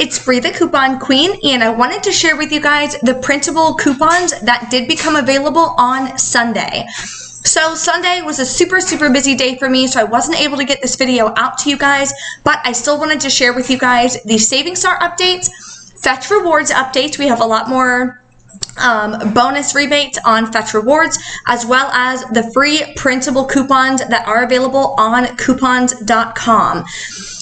it's Bree the Coupon Queen, and I wanted to share with you guys the printable coupons that did become available on Sunday. So Sunday was a super busy day for me, so I wasn't able to get this video out to you guys, but I still wanted to share with you guys the Savings Star updates, Fetch Rewards updates. We have a lot more bonus rebates on Fetch Rewards, as well as the free printable coupons that are available on coupons.com.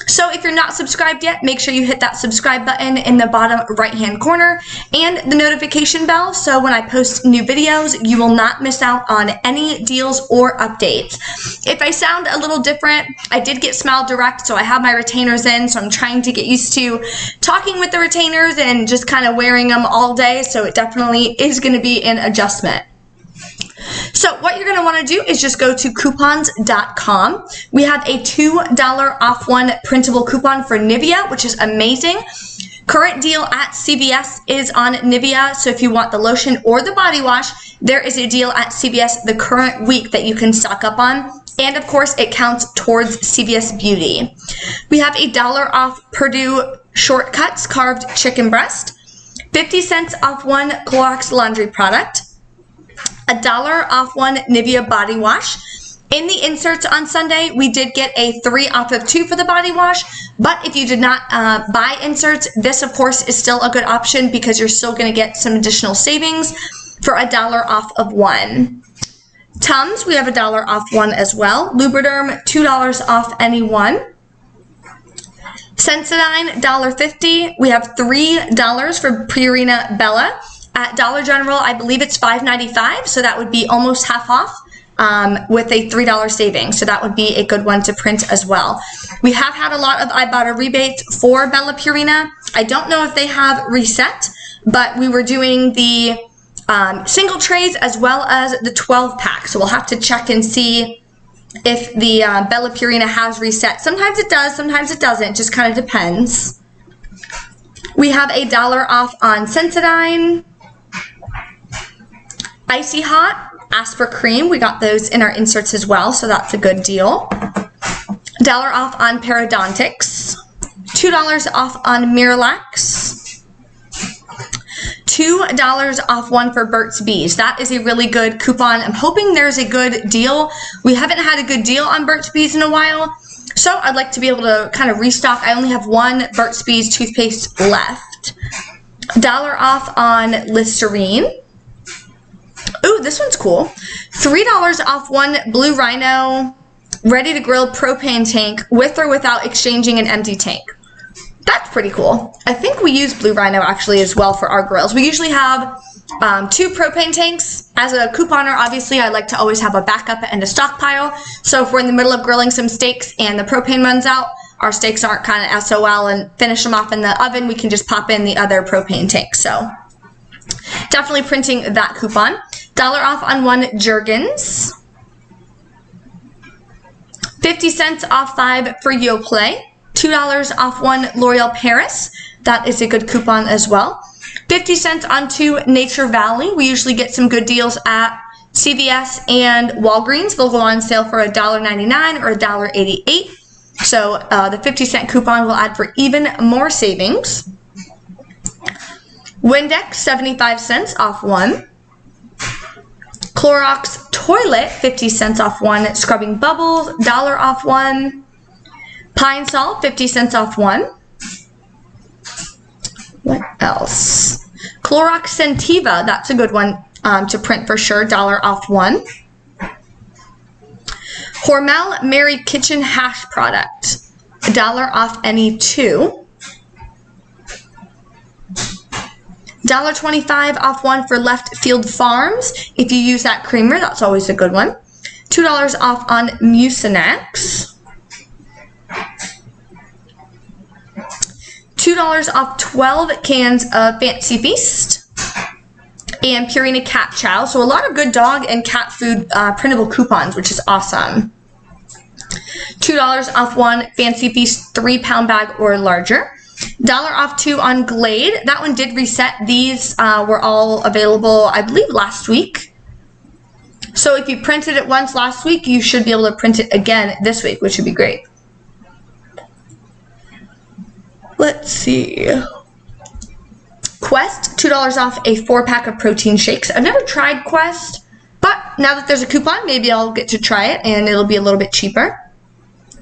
So if you're not subscribed yet, make sure you hit that subscribe button in the bottom right hand corner and the notification bell, so when I post new videos, you will not miss out on any deals or updates. If I sound a little different, I did get Smile Direct, so I have my retainers in, so I'm trying to get used to talking with the retainers and just kind of wearing them all day, so it definitely is going to be an adjustment. So what you're going to want to do is just go to coupons.com. We have a $2 off one printable coupon for Nivea, which is amazing. Current deal at CVS is on Nivea, so if you want the lotion or the body wash, there is a deal at CVS the current week that you can stock up on. And of course, it counts towards CVS Beauty. We have a $1 off Purdue Shortcuts carved chicken breast, 50 cents off one Clorox laundry product, $1 off one Nivea body wash. In the inserts on Sunday, we did get a 3 off of 2 for the body wash, but if you did not buy inserts, this of course is still a good option because you're still going to get some additional savings for $1 off of 1. Tums, we have a $1 off 1 as well. Lubriderm, $2 off any one. Sensodyne, $1.50. We have $3 for Purina Bella. At Dollar General, I believe it's $5.95, so that would be almost half off with a $3 saving. So that would be a good one to print as well. We have had a lot of Ibotta rebates for Bella Purina. I don't know if they have reset, but we were doing the single trays as well as the 12-pack. So we'll have to check and see if the Bella Purina has reset. Sometimes it does, sometimes it doesn't. It just kind of depends. We have a $1 off on Sensodyne. Icy Hot, Asper Cream, we got those in our inserts as well, so that's a good deal. $1 off on Parodontics, $2 off on Miralax, $2 off one for Burt's Bees. That is a really good coupon. I'm hoping there's a good deal. We haven't had a good deal on Burt's Bees in a while, so I'd like to be able to kind of restock. I only have one Burt's Bees toothpaste left. $1 off on Listerine. Ooh, this one's cool. $3 off one Blue Rhino ready to grill propane tank with or without exchanging an empty tank. That's pretty cool. I think we use Blue Rhino actually as well for our grills. We usually have 2 propane tanks. As a couponer, obviously, I like to always have a backup and a stockpile. So if we're in the middle of grilling some steaks and the propane runs out, our steaks aren't kind of SOL and finish them off in the oven, we can just pop in the other propane tank. So definitely printing that coupon. $1 off on one Jergens. 50 cents off 5 for Yoplait. $2 off one L'Oreal Paris. That is a good coupon as well. 50 cents on 2 Nature Valley. We usually get some good deals at CVS and Walgreens. They'll go on sale for $1.99 or $1.88. So the 50-cent coupon will add for even more savings. Windex, 75 cents off 1. Clorox Toilet, 50 cents off 1. Scrubbing Bubbles, $1 off 1. Pine Sol, 50 cents off 1. What else? Clorox Scentiva, that's a good one to print for sure, $1 off 1. Hormel Mary Kitchen Hash product, $1 off any 2. $1.25 off 1 for Left Field Farms. If you use that creamer, that's always a good one. $2 off on Mucinex. $2 off 12 cans of Fancy Feast. And Purina Cat Chow. So a lot of good dog and cat food printable coupons, which is awesome. $2 off 1 Fancy Feast 3-pound bag or larger. $1 off 2 on Glade. That one did reset. These were all available, I believe, last week. So if you printed it once last week, you should be able to print it again this week, which would be great. Let's see. Quest, $2 off a 4-pack of protein shakes. I've never tried Quest, but now that there's a coupon, maybe I'll get to try it and it'll be a little bit cheaper.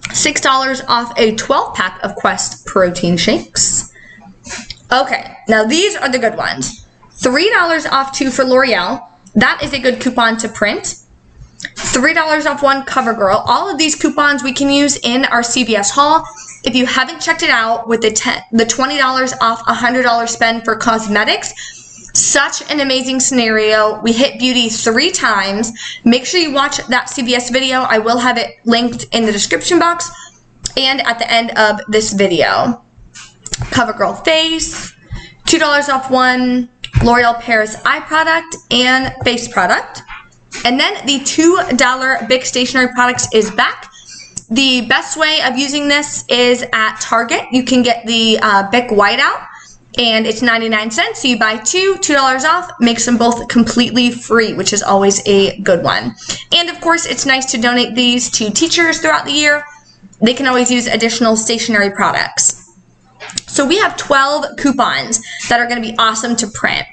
$6 off a 12-pack of Quest protein shakes. Okay, now these are the good ones. $3 off 2 for L'Oreal. That is a good coupon to print. $3 off 1 CoverGirl. All of these coupons we can use in our CVS haul. If you haven't checked it out, with the $20 off $100 spend for cosmetics, such an amazing scenario. We hit beauty 3 times. Make sure you watch that CVS video. I will have it linked in the description box and at the end of this video. CoverGirl face, $2 off 1 L'Oreal Paris eye product and face product. And then the $2 Bic stationery products is back. The best way of using this is at Target. You can get the Bic Whiteout, and it's 99 cents. So you buy 2, $2 off, makes them both completely free, which is always a good one. And of course, it's nice to donate these to teachers throughout the year. They can always use additional stationery products. So we have 12 coupons that are going to be awesome to print.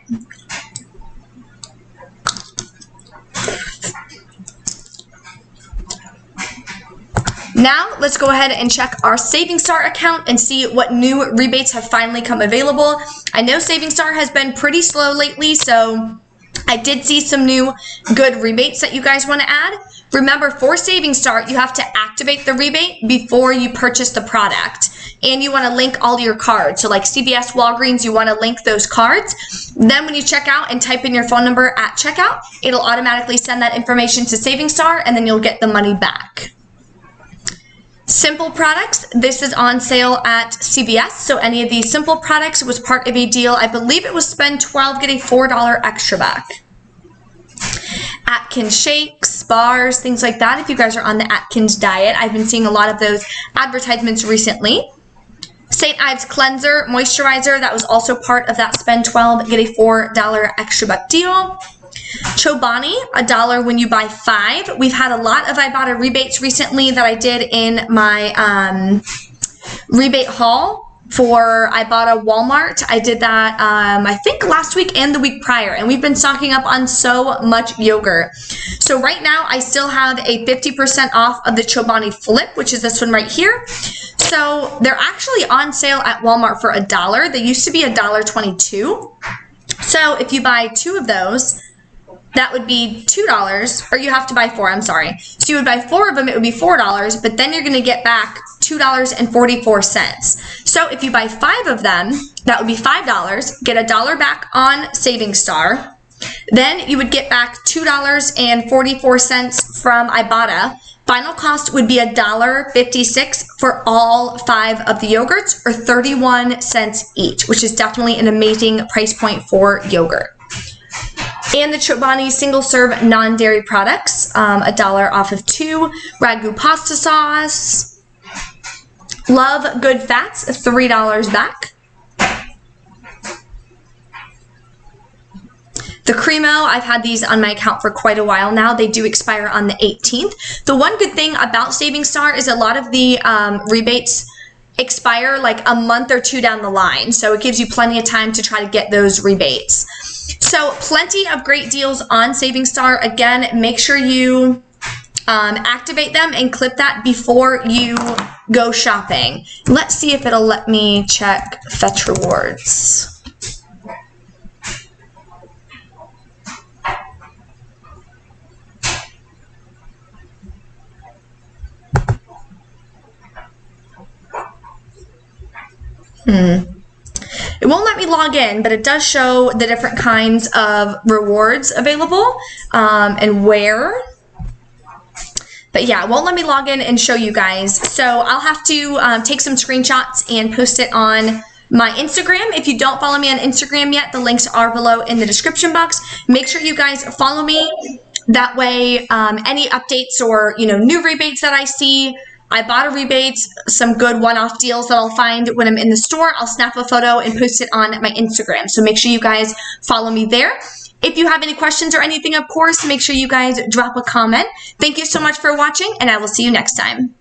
Now, let's go ahead and check our Saving Star account and see what new rebates have finally come available. I know Saving Star has been pretty slow lately, so I did see some new good rebates that you guys want to add. Remember, for Saving Star, you have to activate the rebate before you purchase the product. And you want to link all your cards. So like CVS, Walgreens, you want to link those cards. Then when you check out and type in your phone number at checkout, it'll automatically send that information to Saving Star, and then you'll get the money back. Simple products, this is on sale at CVS, so any of these Simple products was part of a deal. I believe it was spend $12, get a $4 extra back. Atkins shakes, bars, things like that. If you guys are on the Atkins diet, I've been seeing a lot of those advertisements recently. St. Ives cleanser, moisturizer, that was also part of that spend $12, get a $4 extra buck deal. Chobani, $1 when you buy 5. We've had a lot of Ibotta rebates recently that I did in my rebate haul for Ibotta Walmart. I did that I think last week and the week prior, and we've been stocking up on so much yogurt. So right now I still have a 50% off of the Chobani Flip, which is this one right here. So they're actually on sale at Walmart for $1. They used to be $1.22. So if you buy 2 of those, that would be $2, or you have to buy 4, I'm sorry. So you would buy 4 of them, it would be $4, but then you're gonna get back $2.44. So if you buy 5 of them, that would be $5, get $1 back on Saving Star. Then you would get back $2.44 from Ibotta. Final cost would be $1.56 for all 5 of the yogurts, or 31 cents each, which is definitely an amazing price point for yogurt. And the Chobani single serve non-dairy products, $1 off of 2. Ragu pasta sauce. Love Good Fats, $3 back. The Cremo, I've had these on my account for quite a while now. They do expire on the 18th. The one good thing about Saving Star is a lot of the rebates expire like a month or 2 down the line. So it gives you plenty of time to try to get those rebates. So plenty of great deals on Saving Star. Again, make sure you activate them and clip that before you go shopping. Let's see if it'll let me check Fetch Rewards. It won't let me log in, but it does show the different kinds of rewards available and where. But yeah, it won't let me log in and show you guys. So I'll have to take some screenshots and post it on my Instagram. If you don't follow me on Instagram yet, the links are below in the description box. Make sure you guys follow me. That way, any updates or new rebates that I see, Ibotta rebates, some good one-off deals that I'll find when I'm in the store, I'll snap a photo and post it on my Instagram. So make sure you guys follow me there. If you have any questions or anything, of course, make sure you guys drop a comment. Thank you so much for watching, and I will see you next time.